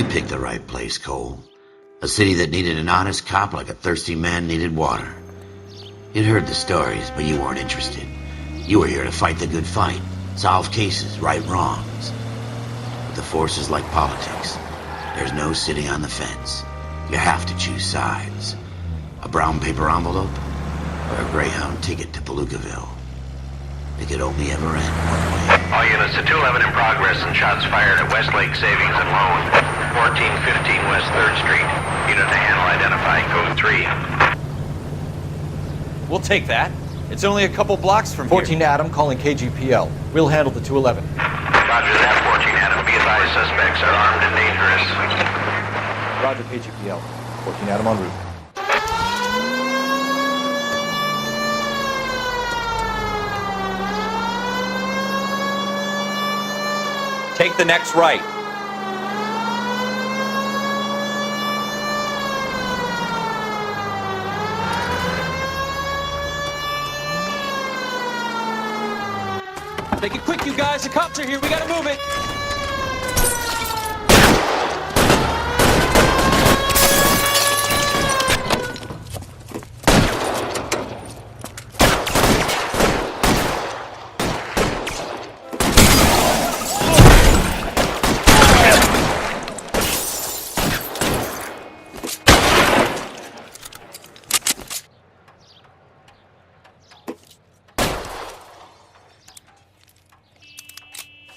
You picked the right place, Cole. A city that needed an honest cop like a thirsty man needed water. You'd heard the stories, but you weren't interested. You were here to fight the good fight, solve cases, right wrongs. But the force is like politics. There's no sitting on the fence. You have to choose sides. A brown paper envelope or a Greyhound ticket to Palookaville. It could only ever end one way. All units to 211 in progress and shots fired at Westlake Savings and Loan, 1415 West 3rd Street. Unit to handle identify, code 3. We'll take that. It's only a couple blocks from 14 Adam calling KGPL. We'll handle the 211. Roger that, 14 Adam. Be advised, suspects are armed and dangerous. Roger, KGPL. 14 Adam en route. Take the next right. Make it quick, you guys. The cops are here. We gotta move it.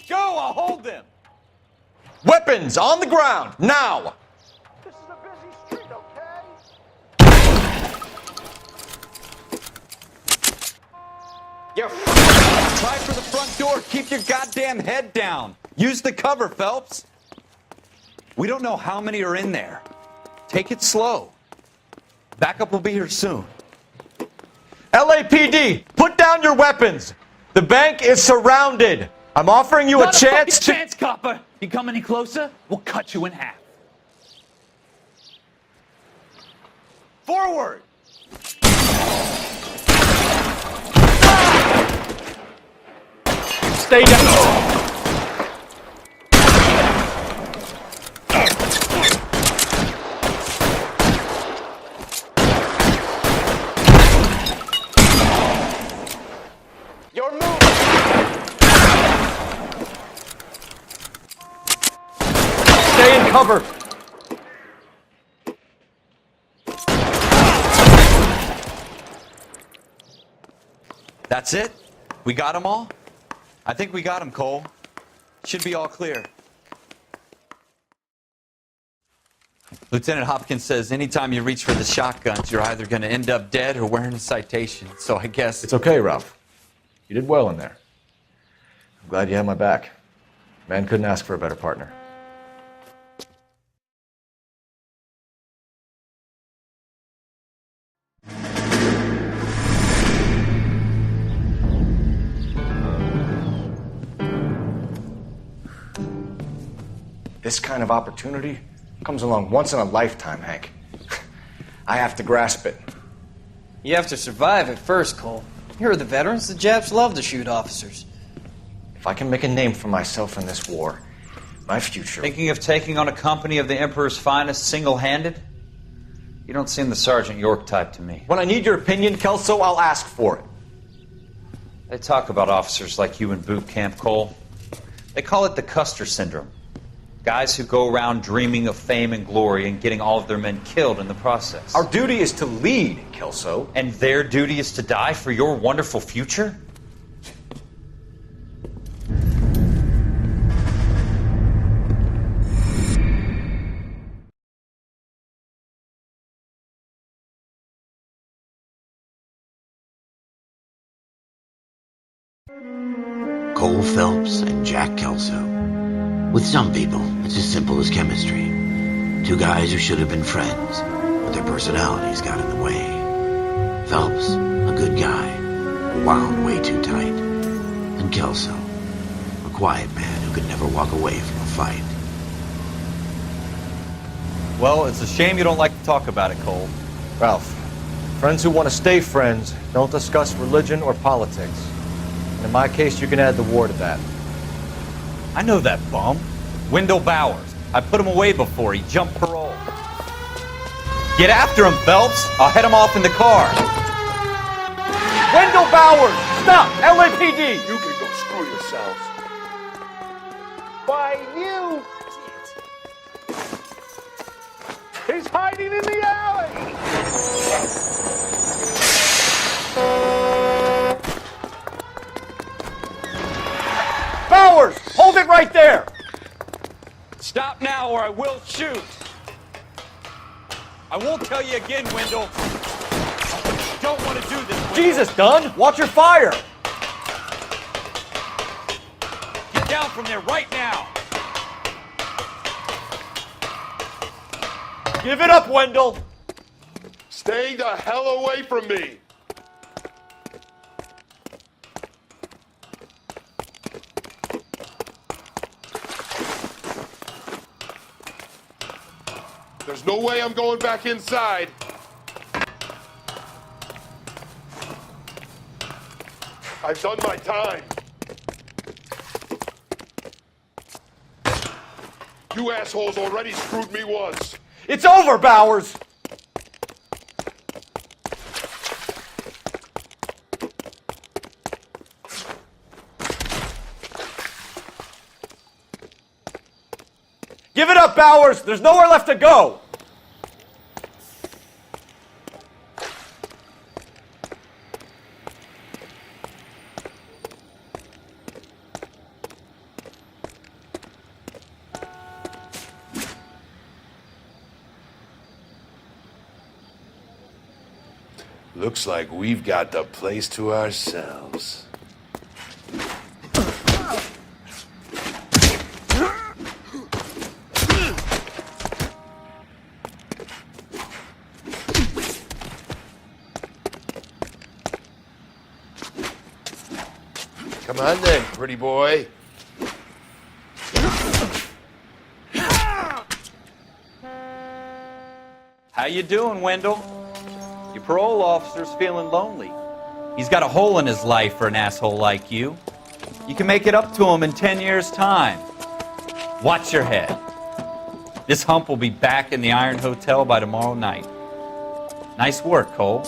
Go! I'll hold them! Weapons on the ground, now! This is a busy street, okay? You're try for the front door. Keep your goddamn head down. Use the cover, Phelps. We don't know how many are in there. Take it slow. Backup will be here soon. LAPD, put down your weapons! The bank is surrounded! I'm offering you a chance to... chance, copper. You come any closer, we'll cut you in half. Forward! Stay down! You're moving! Stay in cover! That's it? We got them all? I think we got them, Cole. Should be all clear. Lieutenant Hopkins says anytime you reach for the shotguns, you're either going to end up dead or wearing a citation. So I guess... It's okay, Ralph. You did well in there. I'm glad you had my back. Man couldn't ask for a better partner. This kind of opportunity comes along once in a lifetime, Hank. I have to grasp it. You have to survive at first, Cole. Here are the veterans. The Japs love to shoot officers. If I can make a name for myself in this war, my future... Thinking of taking on a company of the Emperor's finest single-handed? You don't seem the Sergeant York type to me. When I need your opinion, Kelso, I'll ask for it. They talk about officers like you in boot camp, Cole. They call it the Custer syndrome. Guys who go around dreaming of fame and glory and getting all of their men killed in the process. Our duty is to lead, Kelso. And their duty is to die for your wonderful future? Cole Phelps and Jack Kelso. With some people, it's as simple as chemistry. Two guys who should have been friends, but their personalities got in the way. Phelps, a good guy, wound way too tight. And Kelso, a quiet man who could never walk away from a fight. Well, it's a shame you don't like to talk about it, Cole. Ralph, friends who want to stay friends don't discuss religion or politics. And in my case, you can add the war to that. I know that bum. Wendell Bowers. I put him away before. He jumped parole. Get after him, Phelps. I'll head him off in the car. Wendell Bowers! Stop! LAPD! You can go screw yourselves. Why, you... He's hiding in the alley! Bowers! Hold it right there! Stop now or I will shoot. I won't tell you again, Wendell. Don't want to do this, Wendell. Jesus, Dunn! Watch your fire! Get down from there right now. Give it up, Wendell! Stay the hell away from me! There's no way I'm going back inside. I've done my time. You assholes already screwed me once. It's over, Bowers! Give it up, Bowers! There's nowhere left to go! Looks like we've got the place to ourselves. Come on then, pretty boy. How you doing, Wendell? Your parole officer's feeling lonely. He's got a hole in his life for an asshole like you. You can make it up to him in 10 years' time. Watch your head. This hump will be back in the Iron Hotel by tomorrow night. Nice work, Cole.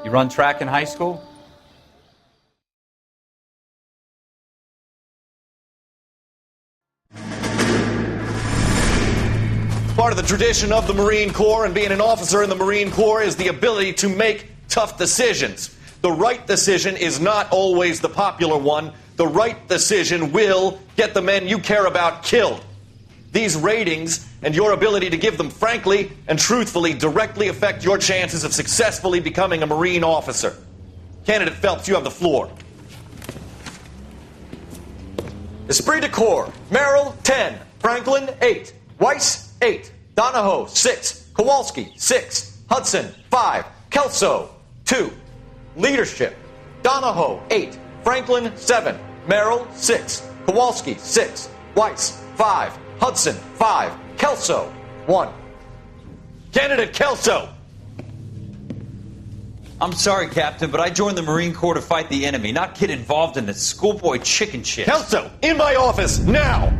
You run track in high school? Part of the tradition of the Marine Corps and being an officer in the Marine Corps is the ability to make tough decisions. The right decision is not always the popular one. The right decision will get the men you care about killed. These ratings and your ability to give them frankly and truthfully directly affect your chances of successfully becoming a Marine officer. Candidate Phelps, you have the floor. Esprit de Corps, Merrill, 10. Franklin, 8. Weiss, 8. Donahoe, 6. Kowalski, 6. Hudson, 5. Kelso, 2. Leadership, Donahoe, 8. Franklin, 7. Merrill, 6. Kowalski, 6. Weiss, 5. Hudson, 5. Kelso, 1. Candidate Kelso. I'm sorry, Captain, but I joined the Marine Corps to fight the enemy, not get involved in this schoolboy chicken shit. Kelso, in my office, now!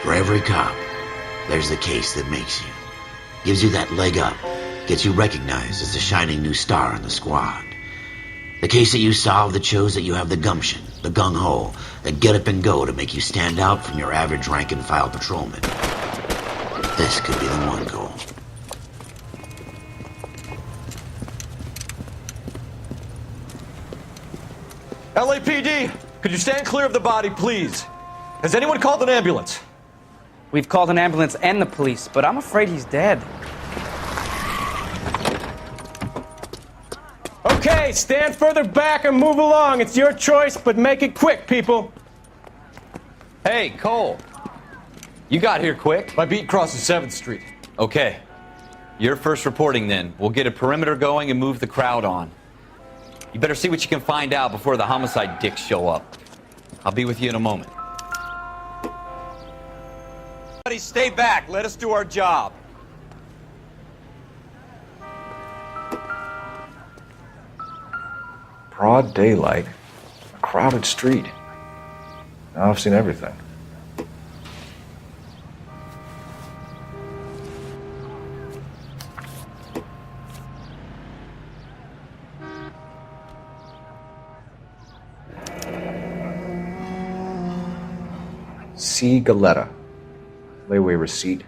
For every cop, there's the case that makes you. Gives you that leg up. Gets you recognized as the shining new star in the squad. The case that you solve that shows that you have the gumption, the gung-ho, the get up and go to make you stand out from your average rank-and-file patrolman. This could be the one, Cole. LAPD, could you stand clear of the body, please? Has anyone called an ambulance? We've called an ambulance and the police, but I'm afraid he's dead. Okay, stand further back and move along. It's your choice, but make it quick, people. Hey, Cole. You got here quick. My beat crosses 7th Street. Okay. You're first reporting then. We'll get a perimeter going and move the crowd on. You better see what you can find out before the homicide dicks show up. I'll be with you in a moment. Everybody stay back. Let us do our job. Broad daylight, a crowded street. Now I've seen everything. C. Galetta. Layaway receipt.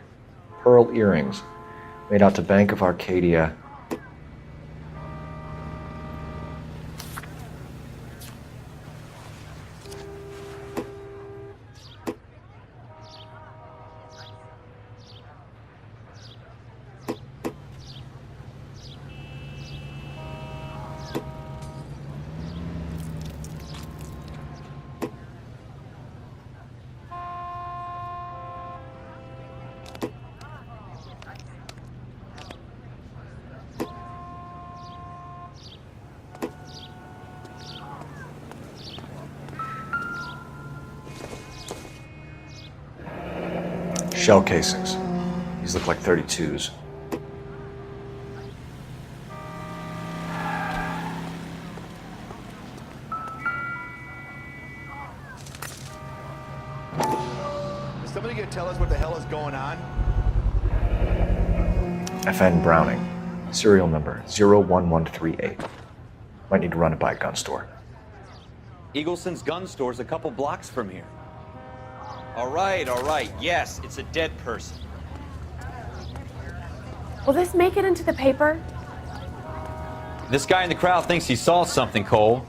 Pearl earrings. Made out to Bank of Arcadia. Shell casings. These look like 32s. Is somebody gonna tell us what the hell is going on? FN Browning. Serial number 01138. Might need to run it by a gun store. Eagleson's gun store's a couple blocks from here. All right. Yes, it's a dead person. Will this make it into the paper? This guy in the crowd thinks he saw something, Cole.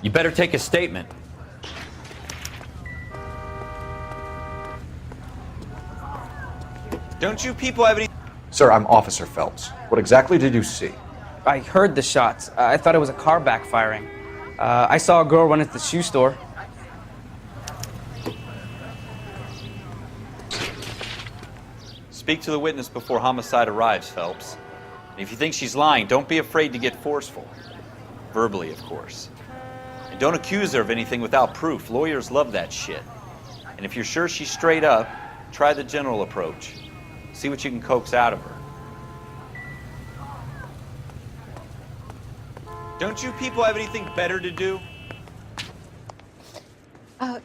You better take a statement. Don't you people have any... Sir, I'm Officer Phelps. What exactly did you see? I heard the shots. I thought it was a car backfiring. I saw a girl run into the shoe store. Speak to the witness before homicide arrives, Phelps. And if you think she's lying, don't be afraid to get forceful. Verbally, of course. And don't accuse her of anything without proof. Lawyers love that shit. And if you're sure she's straight up, try the general approach. See what you can coax out of her. Don't you people have anything better to do?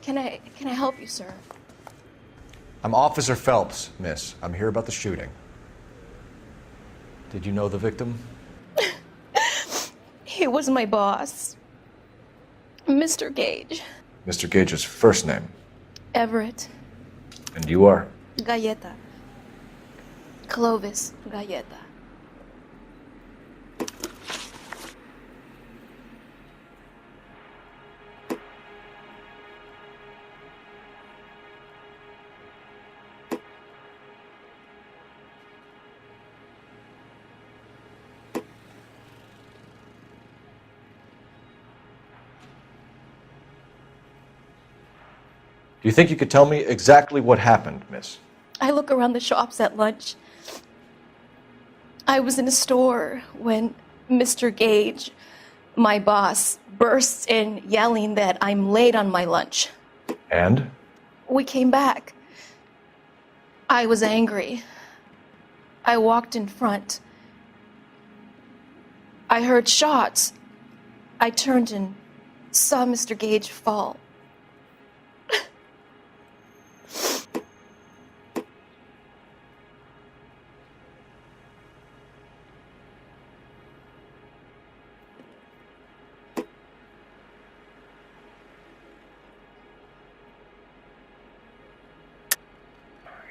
Can I help you, sir? I'm Officer Phelps, miss. I'm here about the shooting. Did you know the victim? He was my boss, Mr. Gage. Mr. Gage's first name. Everett. And you are? Galleta. Clovis Galleta. Do you think you could tell me exactly what happened, miss? I look around the shops at lunch. I was in a store when Mr. Gage, my boss, bursts in yelling that I'm late on my lunch. And? We came back. I was angry. I walked in front. I heard shots. I turned and saw Mr. Gage fall.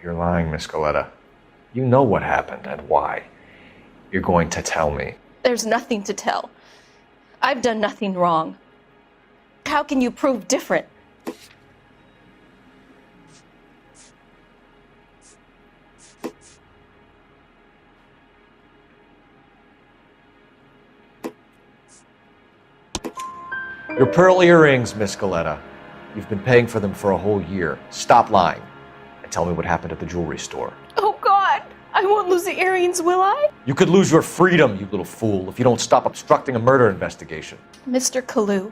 You're lying, Miss Galetta. You know what happened and why. You're going to tell me. There's nothing to tell. I've done nothing wrong. How can you prove different? Your pearl earrings, Miss Galetta. You've been paying for them for a whole year. Stop lying and tell me what happened at the jewelry store. Oh, God! I won't lose the earrings, will I? You could lose your freedom, you little fool, if you don't stop obstructing a murder investigation. Mr. Kalu.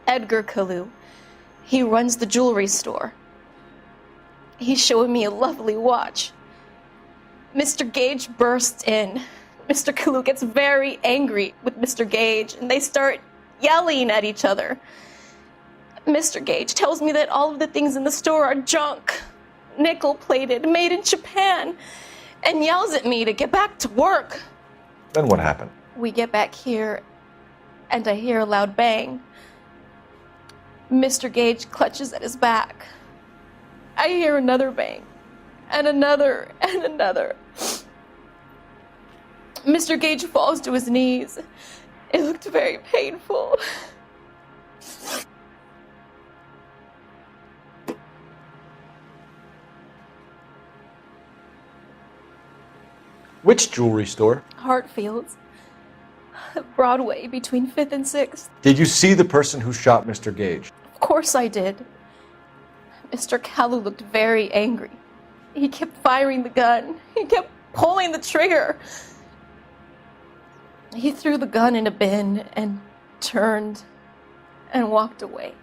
Edgar Kalu. He runs the jewelry store. He showed me a lovely watch. Mr. Gage bursts in. Mr. Kalu gets very angry with Mr. Gage, and they start yelling at each other. Mr. Gage tells me that all of the things in the store are junk, nickel-plated, made in Japan, and yells at me to get back to work. Then what happened? We get back here, and I hear a loud bang. Mr. Gage clutches at his back. I hear another bang, and another, and another. Mr. Gage falls to his knees. It looked very painful. Which jewelry store? Hartfield's. Broadway, between 5th and 6th. Did you see the person who shot Mr. Gage? Of course I did. Mr. Kalu looked very angry. He kept firing the gun. He kept pulling the trigger. He threw the gun in a bin and turned and walked away.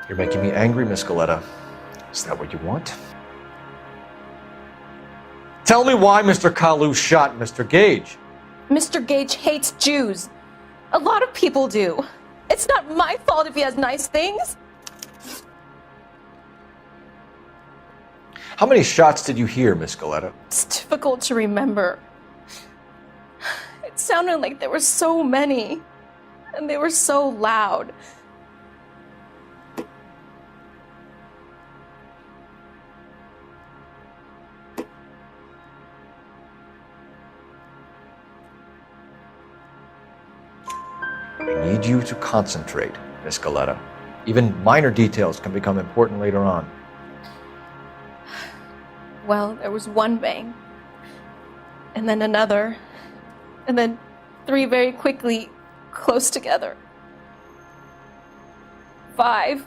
You're making me angry, Miss Galetta. Is that what you want? Tell me why Mr. Kalu shot Mr. Gage. Mr. Gage hates Jews. A lot of people do. It's not my fault if he has nice things. How many shots did you hear, Miss Galetta? It's difficult to remember. It sounded like there were so many, and they were so loud. I need you to concentrate, Miss Galetta. Even minor details can become important later on. Well, there was one bang, and then another, and then 3 very quickly, close together. 5.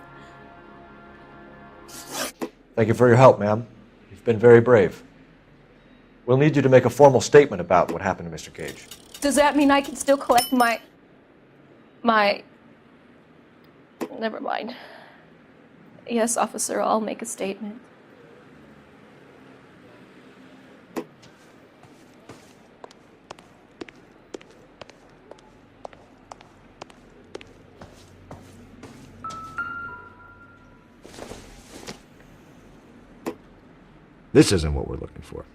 Thank you for your help, ma'am. You've been very brave. We'll need you to make a formal statement about what happened to Mr. Gage. Does that mean I can still collect my... Never mind. Yes, officer, I'll make a statement. This isn't what we're looking for.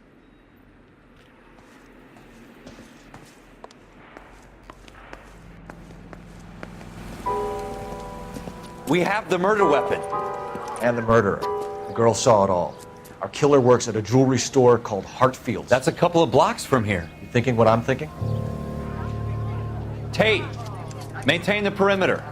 We have the murder weapon. And the murderer. The girl saw it all. Our killer works at a jewelry store called Hartfield's. That's a couple of blocks from here. You thinking what I'm thinking? Tate, maintain the perimeter.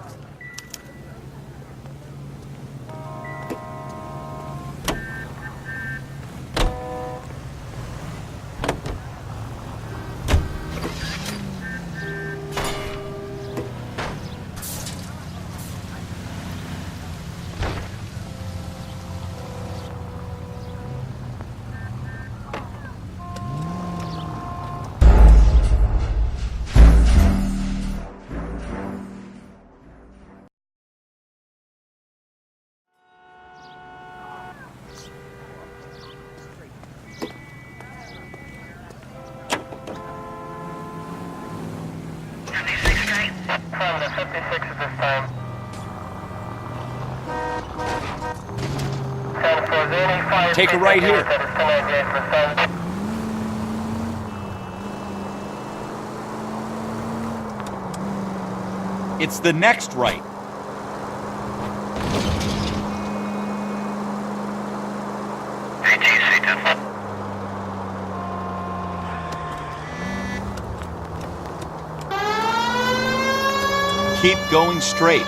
Take a right here. It's the next right. Keep going straight.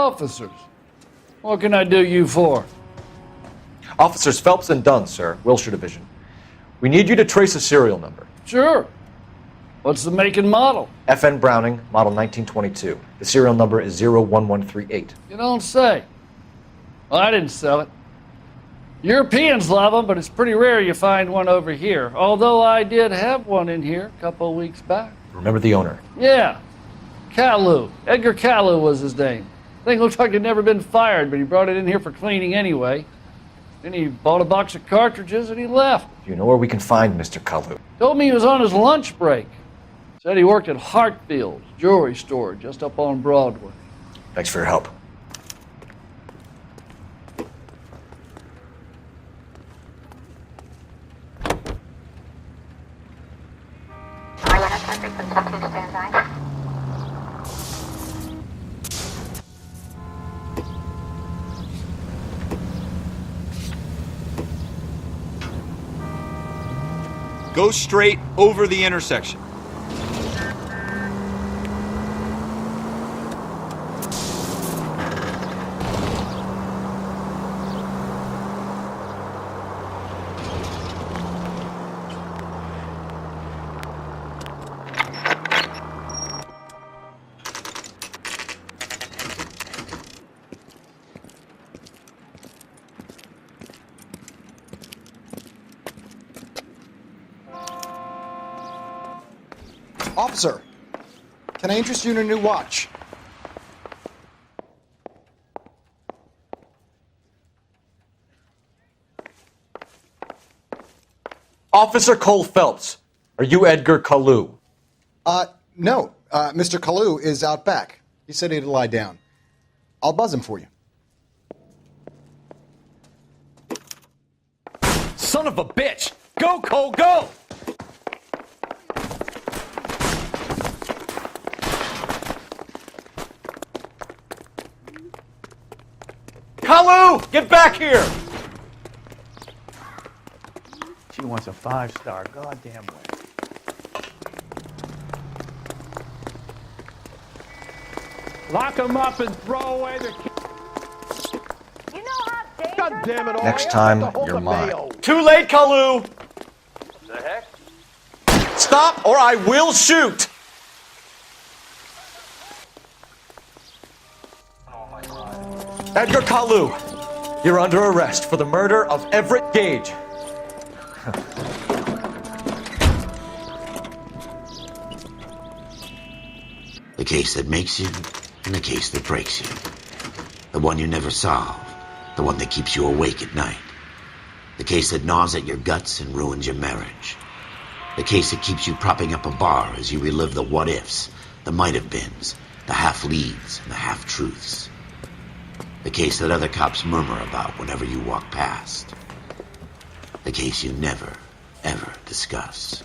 officers. What can I do you for? Officers Phelps and Dunn, sir, Wilshire Division. We need you to trace a serial number. Sure. What's the make and model? FN Browning, model 1922. The serial number is 01138. You don't say. Well, I didn't sell it. Europeans love them, but it's pretty rare you find one over here. Although I did have one in here a couple of weeks back. Remember the owner? Yeah. Caillou. Edgar Caillou was his name. Thing looked like he'd never been fired, but he brought it in here for cleaning anyway. Then he bought a box of cartridges and he left. Do you know where we can find Mr. Caillou? Told me he was on his lunch break. Said he worked at Hartfield's jewelry store just up on Broadway. Thanks for your help. Go straight over the intersection. Officer, can I interest you in a new watch? Officer Cole Phelps, are you Edgar Caillou? No. Mr. Caillou is out back. He said he'd lie down. I'll buzz him for you. Son of a bitch! Go, Cole, go! Caillou, get back here! She wants a 5-star goddamn way. Lock them up and throw away the key. You know how dangerous God damn it all. Next time, you're mine. Too late, Caillou! What the heck? Stop or I will shoot! Edgar Caillou, you're under arrest for the murder of Everett Gage. The case that makes you, and the case that breaks you. The one you never solve, the one that keeps you awake at night. The case that gnaws at your guts and ruins your marriage. The case that keeps you propping up a bar as you relive the what-ifs, the might-have-beens, the half-leads, and the half-truths. The case that other cops murmur about whenever you walk past. The case you never, ever discuss.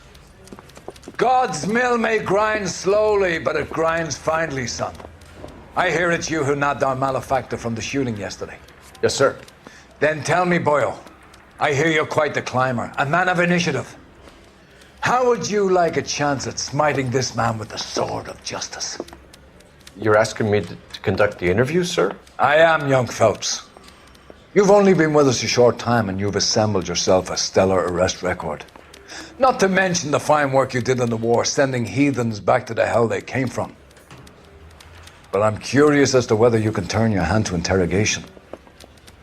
God's mill may grind slowly, but it grinds finely, son. I hear it's you who nabbed our malefactor from the shooting yesterday. Yes, sir. Then tell me, Boyle, I hear you're quite the climber, a man of initiative. How would you like a chance at smiting this man with the sword of justice? You're asking me to conduct the interview, sir? I am, young Phelps. You've only been with us a short time and you've assembled yourself a stellar arrest record. Not to mention the fine work you did in the war, sending heathens back to the hell they came from. But I'm curious as to whether you can turn your hand to interrogation.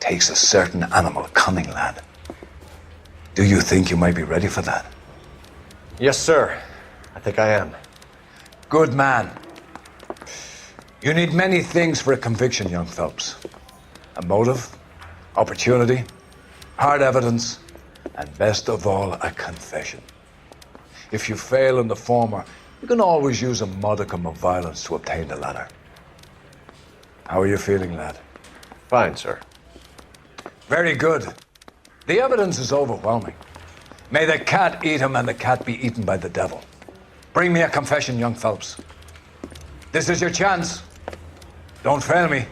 Takes a certain animal cunning, lad. Do you think you might be ready for that? Yes, sir. I think I am. Good man. You need many things for a conviction, young Phelps. A motive, opportunity, hard evidence, and best of all, a confession. If you fail in the former, you can always use a modicum of violence to obtain the latter. How are you feeling, lad? Fine, sir. Very good. The evidence is overwhelming. May the cat eat him and the cat be eaten by the devil. Bring me a confession, young Phelps. This is your chance. Don't fail me.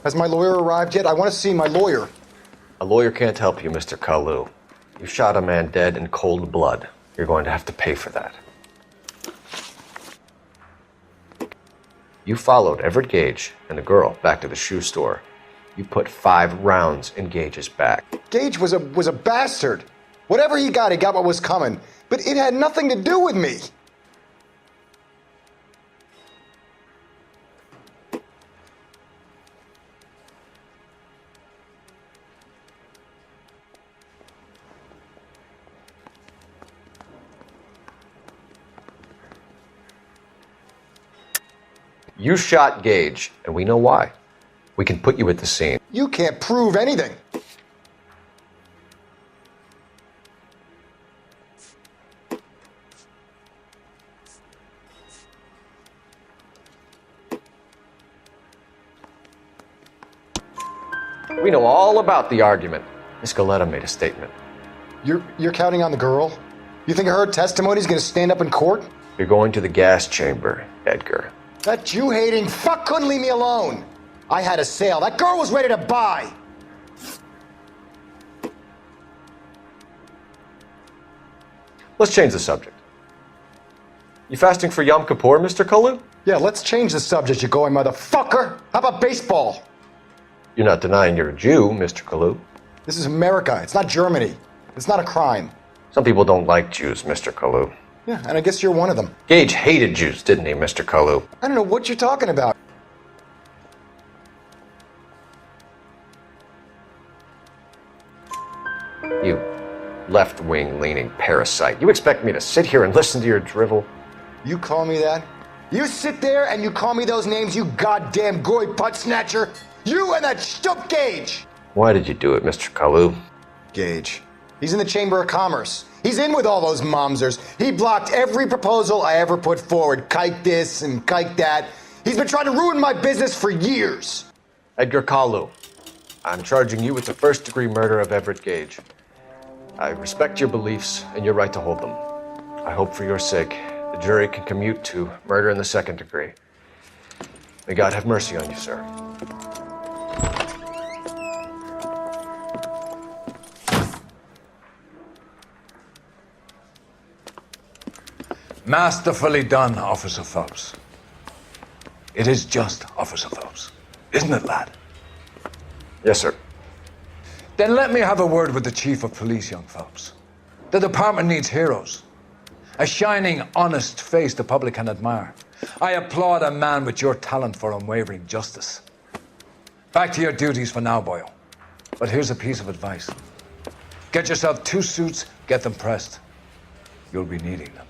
Has my lawyer arrived yet? I want to see my lawyer. A lawyer can't help you, Mr. Caillou. You shot a man dead in cold blood. You're going to have to pay for that. You followed Everett Gage and the girl back to the shoe store. You put 5 rounds in Gage's back. Gage was a bastard. Whatever he got what was coming. But it had nothing to do with me. You shot Gage, and we know why. We can put you at the scene. You can't prove anything. We know all about the argument. Miss Goleta made a statement. You're counting on the girl? You think her testimony is going to stand up in court? You're going to the gas chamber, Edgar. That Jew-hating fuck couldn't leave me alone. I had a sale. That girl was ready to buy. Let's change the subject. You fasting for Yom Kippur, Mr. Kalu? Yeah, let's change the subject, you going motherfucker. How about baseball? You're not denying you're a Jew, Mr. Kalu. This is America. It's not Germany. It's not a crime. Some people don't like Jews, Mr. Kalu. Yeah, and I guess you're one of them. Gage hated Jews, didn't he, Mr. Kalu? I don't know what you're talking about. You left-wing leaning parasite. You expect me to sit here and listen to your drivel? You call me that? You sit there and you call me those names, you goddamn goy putt snatcher? You and that stup Gage! Why did you do it, Mr. Kalu? Gage. He's in the Chamber of Commerce. He's in with all those momsers. He blocked every proposal I ever put forward. Kike this and kike that. He's been trying to ruin my business for years. Edgar Kalu, I'm charging you with the first-degree murder of Everett Gage. I respect your beliefs and your right to hold them. I hope for your sake the jury can commute to murder in the second degree. May God have mercy on you, sir. Masterfully done, Officer Phelps. It is just, Officer Phelps. Isn't it, lad? Yes, sir. Then let me have a word with the Chief of Police, young Phelps. The department needs heroes. A shining, honest face the public can admire. I applaud a man with your talent for unwavering justice. Back to your duties for now, Boyle. But here's a piece of advice. Get yourself 2 suits, get them pressed. You'll be needing them.